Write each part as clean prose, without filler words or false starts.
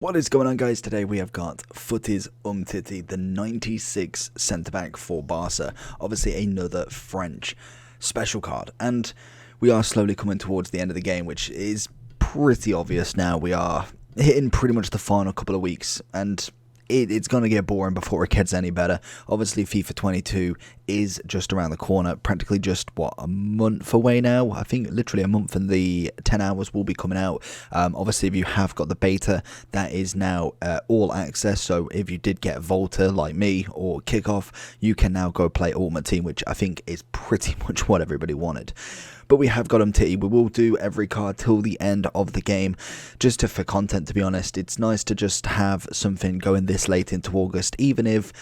What is going on, guys? Today we have got Futties Umtiti, the 96 centre-back for Barca. Obviously another French special card. And we are slowly coming towards the end of the game, which is pretty obvious now. We are hitting pretty much the final couple of weeks, and it's going to get boring before it gets any better. Obviously, FIFA 22 is just around the corner, practically just, a month away now? I think literally a month, and the 10 hours will be coming out. Obviously, if you have got the beta, that is now all access, so if you did get Volta like me, or Kickoff, you can now go play Ultimate Team, which I think is pretty much what everybody wanted. But we have got Umtiti. We will do every card till the end of the game, just for content, to be honest. It's nice to just have something going this late into August, even if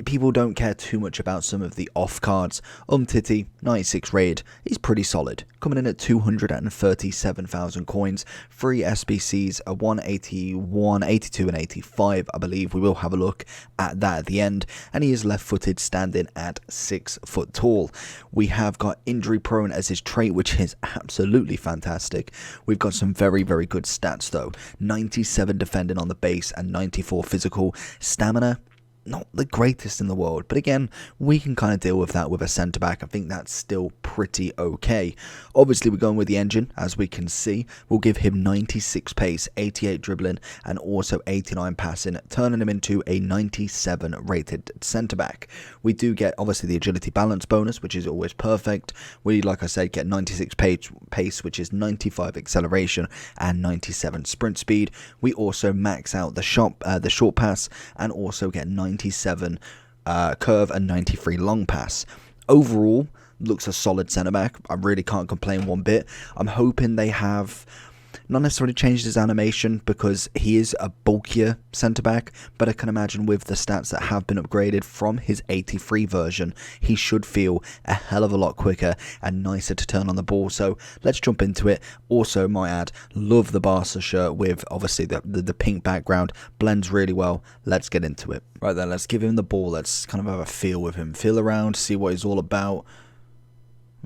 people don't care too much about some of the off cards. Umtiti, 96 raid, he's pretty solid, coming in at 237,000 coins, 3 SBCs, a 181, 82 and 85, I believe. We will have a look at that at the end, and he is left-footed, standing at 6 foot tall. We have got injury prone as his trait, which is absolutely fantastic. We've got some very, very good stats though. 97 defending on the base and 94 physical. Stamina, not the greatest in the world, but again, we can kind of deal with that with a centre-back. I think that's still pretty okay. Obviously, we're going with the engine, as we can see. We'll give him 96 pace, 88 dribbling, and also 89 passing, turning him into a 97 rated centre-back. We do get, obviously, the agility balance bonus, which is always perfect. We, like I said, get 96 pace, which is 95 acceleration and 97 sprint speed. We also max out the short pass, and also get 97 curve and 93 long pass. Overall, looks a solid centre back. I really can't complain one bit. I'm hoping they have not necessarily changed his animation, because he is a bulkier centre back, but I can imagine with the stats that have been upgraded from his 83 version, he should feel a hell of a lot quicker and nicer to turn on the ball. So let's jump into it. Also, might add, love the Barca shirt with obviously the pink background, blends really well. Let's get into it. Right then, let's give him the ball. Let's kind of have a feel with him, feel around, see what he's all about.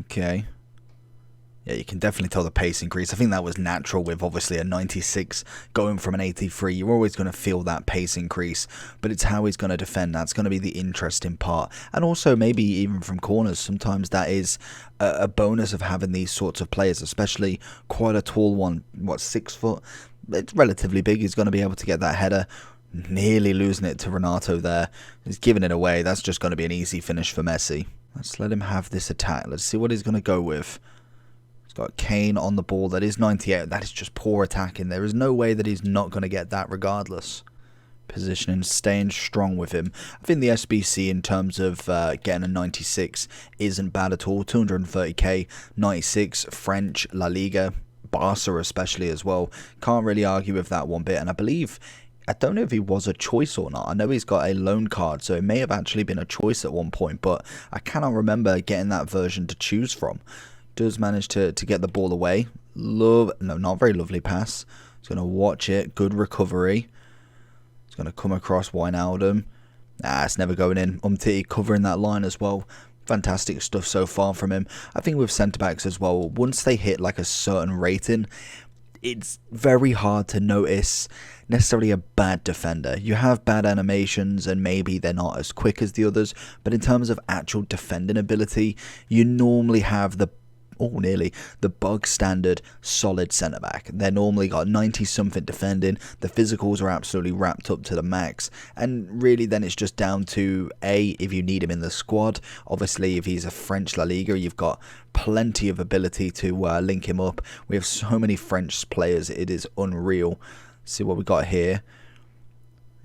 Okay. Yeah, you can definitely tell the pace increase. I think that was natural with obviously a 96 going from an 83. You're always going to feel that pace increase, but it's how he's going to defend. That's going to be the interesting part. And also maybe even from corners, sometimes that is a bonus of having these sorts of players, especially quite a tall one, 6 foot? It's relatively big. He's going to be able to get that header. Nearly losing it to Renato there. He's giving it away. That's just going to be an easy finish for Messi. Let's let him have this attack. Let's see what he's going to go with. Got Kane on the ball. That is 98. That is just poor attacking. There is no way that he's not going to get that regardless. Positioning, staying strong with him. I think the SBC in terms of getting a 96 isn't bad at all. 230k, 96, French, La Liga, Barca especially as well. Can't really argue with that one bit. And I believe, I don't know if he was a choice or not. I know he's got a loan card, so it may have actually been a choice at one point, but I cannot remember getting that version to choose from. Does manage to get the ball away. No, not very lovely pass. He's going to watch it. Good recovery. He's going to come across Wijnaldum. It's never going in. Umtiti covering that line as well. Fantastic stuff so far from him. I think with centre-backs as well, once they hit like a certain rating, it's very hard to notice necessarily a bad defender. You have bad animations and maybe they're not as quick as the others, but in terms of actual defending ability, you normally have the bog standard solid centre back. They're normally got 90 something defending. The physicals are absolutely wrapped up to the max, and really then it's just down to if you need him in the squad. Obviously, if he's a French La Liga, you've got plenty of ability to link him up. We have so many French players, it is unreal. See what we got here.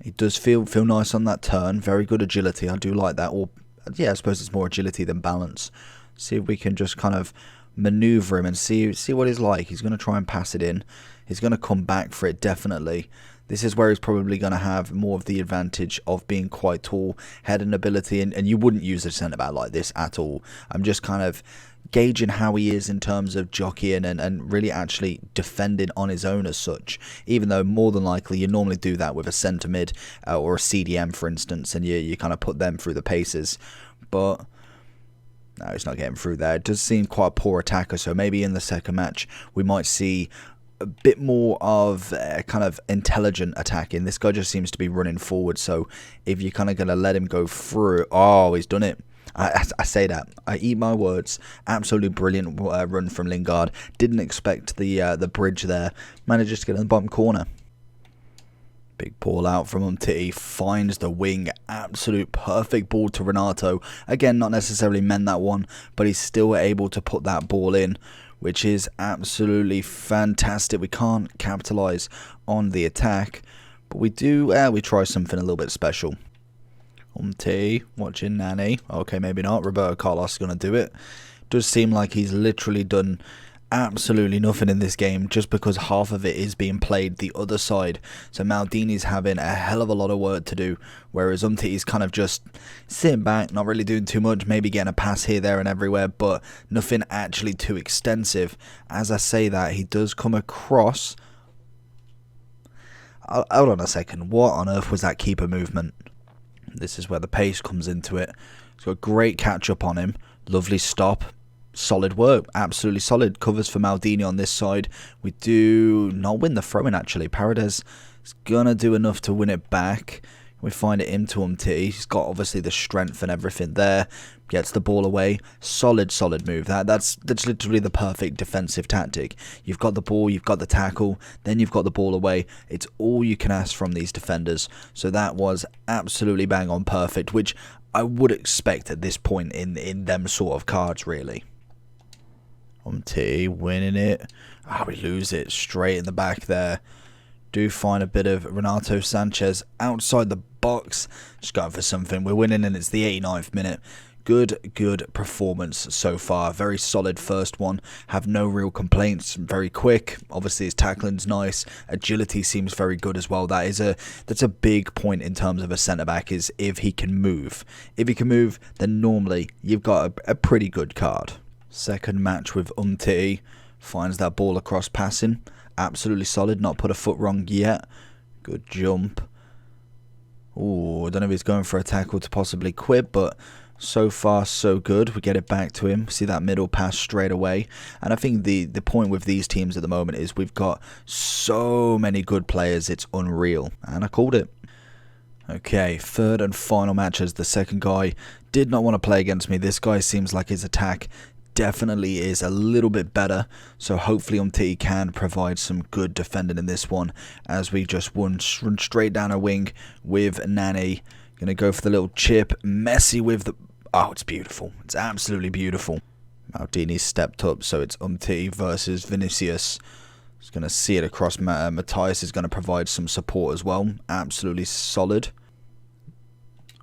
He does feel nice on that turn. Very good agility. I do like that. Or yeah, I suppose it's more agility than balance. See if we can just kind of maneuver him and see what he's like. He's going to try and pass it in. He's going to come back for it, definitely. This is where he's probably going to have more of the advantage of being quite tall, heading ability, and you wouldn't use a centre-back like this at all. I'm just kind of gauging how he is in terms of jockeying and really actually defending on his own as such, even though more than likely you normally do that with a centre mid or a CDM, for instance, and you kind of put them through the paces. But no, he's not getting through there. It does seem quite a poor attacker, so maybe in the second match we might see a bit more of kind of intelligent attacking. This guy just seems to be running forward, so if you're kind of going to let him go through, oh, he's done it. I say that. I eat my words. Absolutely brilliant run from Lingard. Didn't expect the bridge there. Manages to get in the bottom corner. Big ball out from Umtiti. Finds the wing. Absolute perfect ball to Renato. Again, not necessarily meant that one, but he's still able to put that ball in, which is absolutely fantastic. We can't capitalise on the attack, but we do. We try something a little bit special. Umtiti watching Nani. Okay, maybe not. Roberto Carlos is going to do it. Does seem like he's literally done absolutely nothing in this game, just because half of it is being played the other side. So Maldini's having a hell of a lot of work to do, whereas Umtiti's kind of just sitting back, not really doing too much, maybe getting a pass here, there and everywhere, but nothing actually too extensive. As I say that, he does come across. Hold on a second. What on earth was that keeper movement? This is where the pace comes into it. He's got a great catch up on him. Lovely stop. Solid work. Absolutely solid. Covers for Maldini on this side. We do not win the throw-in, actually. Paredes is going to do enough to win it back. We find it into Umtiti. He's got obviously the strength and everything there. Gets the ball away. Solid move. That's literally the perfect defensive tactic. You've got the ball, you've got the tackle, then you've got the ball away. It's all you can ask from these defenders. So that was absolutely bang on perfect, which I would expect at this point in them sort of cards, really. Umtiti winning it. We lose it straight in the back there. Do find a bit of Renato Sanchez outside the box. Just going for something. We're winning and it's the 89th minute. Good performance so far. Very solid first one. Have no real complaints. Very quick. Obviously his tackling's nice. Agility seems very good as well. That's a big point in terms of a centre back, is if he can move. If he can move, then normally you've got a pretty good card. Second match with Umtiti. Finds that ball across passing. Absolutely solid. Not put a foot wrong yet. Good jump. Ooh, I don't know if he's going for a tackle to possibly quit, but so far so good. We get it back to him. See that middle pass straight away. And I think the point with these teams at the moment is we've got so many good players. It's unreal. And I called it. Okay, third and final match as the second guy did not want to play against me. This guy seems like his attack definitely is a little bit better, so hopefully Umtiti can provide some good defending in this one, as we just run straight down a wing with Nani. Gonna go for the little chip. Messi with the... Oh, it's beautiful. It's absolutely beautiful. Maldini stepped up, so it's Umtiti versus Vinicius. Just gonna see it across. Matthias is gonna provide some support as well. Absolutely solid.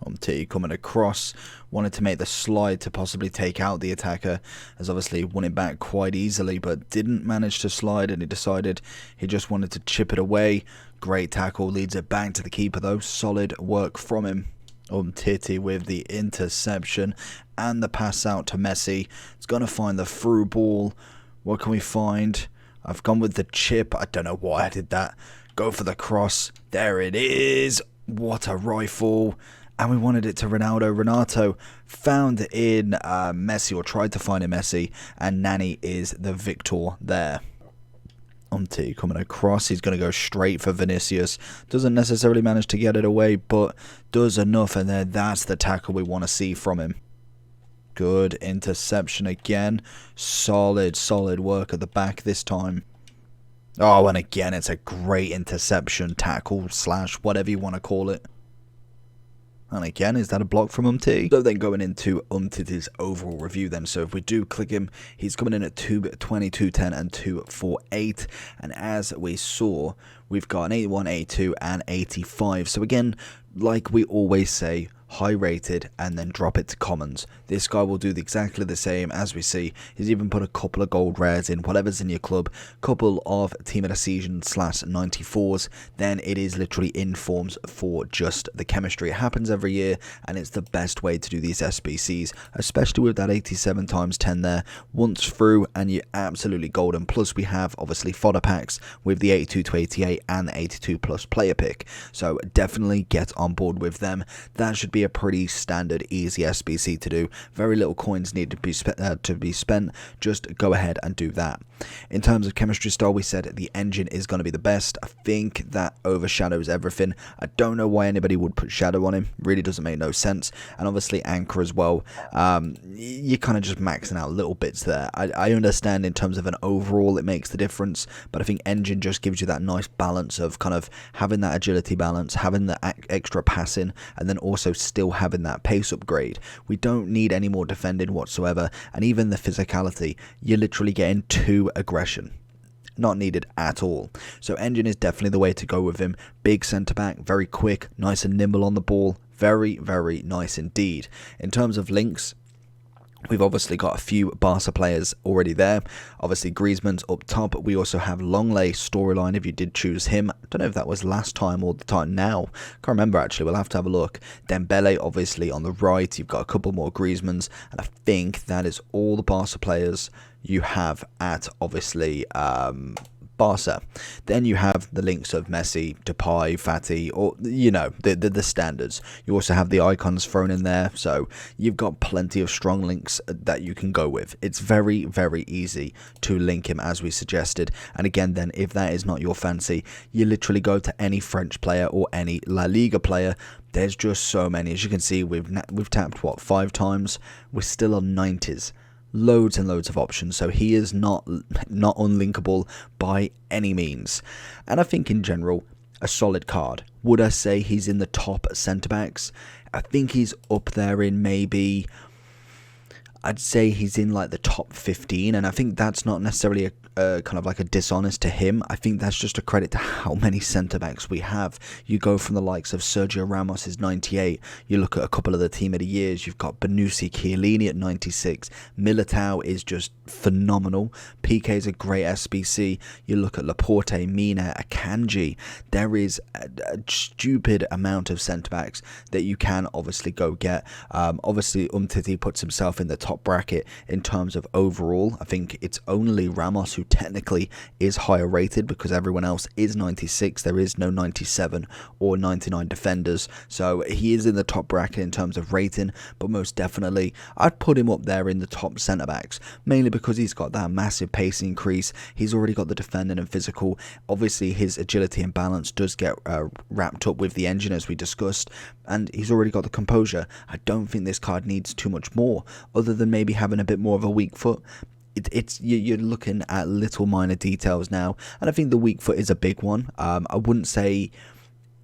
Umtiti coming across, wanted to make the slide to possibly take out the attacker, as obviously won it back quite easily, but didn't manage to slide, and he decided he just wanted to chip it away. Great tackle, leads it back to the keeper though. Solid work from him. Umtiti with the interception and the pass out to Messi. It's going to find the through ball. What can we find? I've gone with the chip. I don't know why I did that. Go for the cross. There it is. What a rifle. And we wanted it to Ronaldo. Renato found in Messi, or tried to find in Messi, and Nani is the victor there. Umtiti coming across. He's going to go straight for Vinicius. Doesn't necessarily manage to get it away, but does enough, and then that's the tackle we want to see from him. Good interception again. Solid work at the back this time. Oh, and again, it's a great interception, tackle, slash, whatever you want to call it. And again, is that a block from Umtiti? So then going into Umtiti's overall review then. So if we do click him, he's coming in at 220, 210 and 248. And as we saw, we've got an 81, 82 and 85. So again, like we always say, high rated and then drop it to commons. This guy will do exactly the same. As we see, he's even put a couple of gold rares in, whatever's in your club, couple of team of the season slash 94s, then it is literally in forms for just the chemistry. It happens every year, and it's the best way to do these SBCs, especially with that 87 times 10 there. Once through and you're absolutely golden. Plus we have obviously fodder packs with the 82 to 88 and the 82 plus player pick, so definitely get on board with them. That should be be a pretty standard, easy SBC to do. Very little coins need to be spent. Just go ahead and do that. In terms of chemistry style, we said the engine is going to be the best. I think that overshadows everything. I don't know why anybody would put shadow on him. Really doesn't make no sense. And obviously anchor as well. You're kind of just maxing out little bits there. I understand in terms of an overall it makes the difference, but I think engine just gives you that nice balance of kind of having that agility balance, having the extra passing, and then also still having that pace upgrade. We don't need any more defending whatsoever, and even the physicality, you're literally getting 2 aggression. Not needed at all. So engine is definitely the way to go with him. Big centre back, very quick, nice and nimble on the ball. Very, very nice indeed. In terms of links, we've obviously got a few Barca players already there. Obviously, Griezmann's up top. We also have Longley storyline if you did choose him. I don't know if that was last time or the time now. Can't remember actually. We'll have to have a look. Dembele obviously on the right. You've got a couple more Griezmanns. And I think that is all the Barca players you have at obviously Barca. Then you have the links of Messi, Depay, Fati, or you know the standards. You also have the icons thrown in there, so you've got plenty of strong links that you can go with. It's very, very easy to link him as we suggested. And again, then if that is not your fancy, you literally go to any French player or any La Liga player. There's just so many. As you can see, we've tapped what 5 times. We're still on 90s. Loads and loads of options, so he is not unlinkable by any means. And I think in general, a solid card. Would I say he's in the top centre backs? I think he's up there in maybe, I'd say he's in like the top 15, and I think that's not necessarily a kind of like a dishonest to him. I think that's just a credit to how many centre-backs we have. You go from the likes of Sergio Ramos is 98, you look at a couple of the team of the years, you've got Bonucci, Chiellini at 96, Militao is just phenomenal, PK is a great SBC, you look at Laporte, Mina, Akanji, there is a stupid amount of centre-backs that you can obviously go get. Obviously Umtiti puts himself in the top bracket in terms of overall. I think it's only Ramos who technically is higher rated because everyone else is 96. There is no 97 or 99 defenders, so he is in the top bracket in terms of rating, but most definitely I'd put him up there in the top centre backs, mainly because he's got that massive pace increase. He's already got the defending and physical. Obviously his agility and balance does get wrapped up with the engine as we discussed, and he's already got the composure. I don't think this card needs too much more other than maybe having a bit more of a weak foot. You're looking at little minor details now, and I think the weak foot is a big one. I wouldn't say,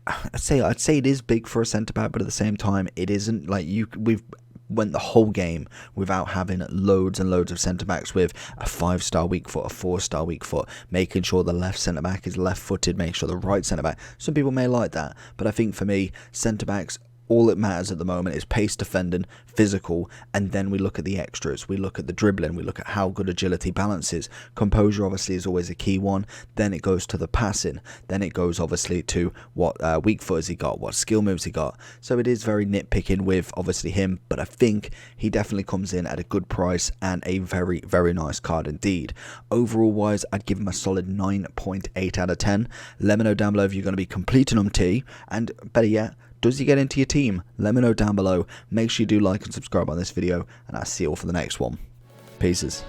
I'd say it is big for a centre back, but at the same time, it isn't. Like we've went the whole game without having loads and loads of centre backs with a 5-star weak foot, a 4-star weak foot, making sure the left centre back is left footed, make sure the right centre back. Some people may like that, but I think for me, centre backs, all that matters at the moment is pace defending, physical, and then we look at the extras. We look at the dribbling, we look at how good agility balance is. Composure obviously is always a key one. Then it goes to the passing. Then it goes obviously to what weak foot has he got, what skill moves he got. So it is very nitpicking with obviously him, but I think he definitely comes in at a good price and a very, very nice card indeed. Overall wise, I'd give him a solid 9.8 out of 10. Let me know down below if you're going to be completing Umtiti, and better yet, does he get into your team? Let me know down below. Make sure you do like and subscribe on this video, and I'll see you all for the next one. Peace.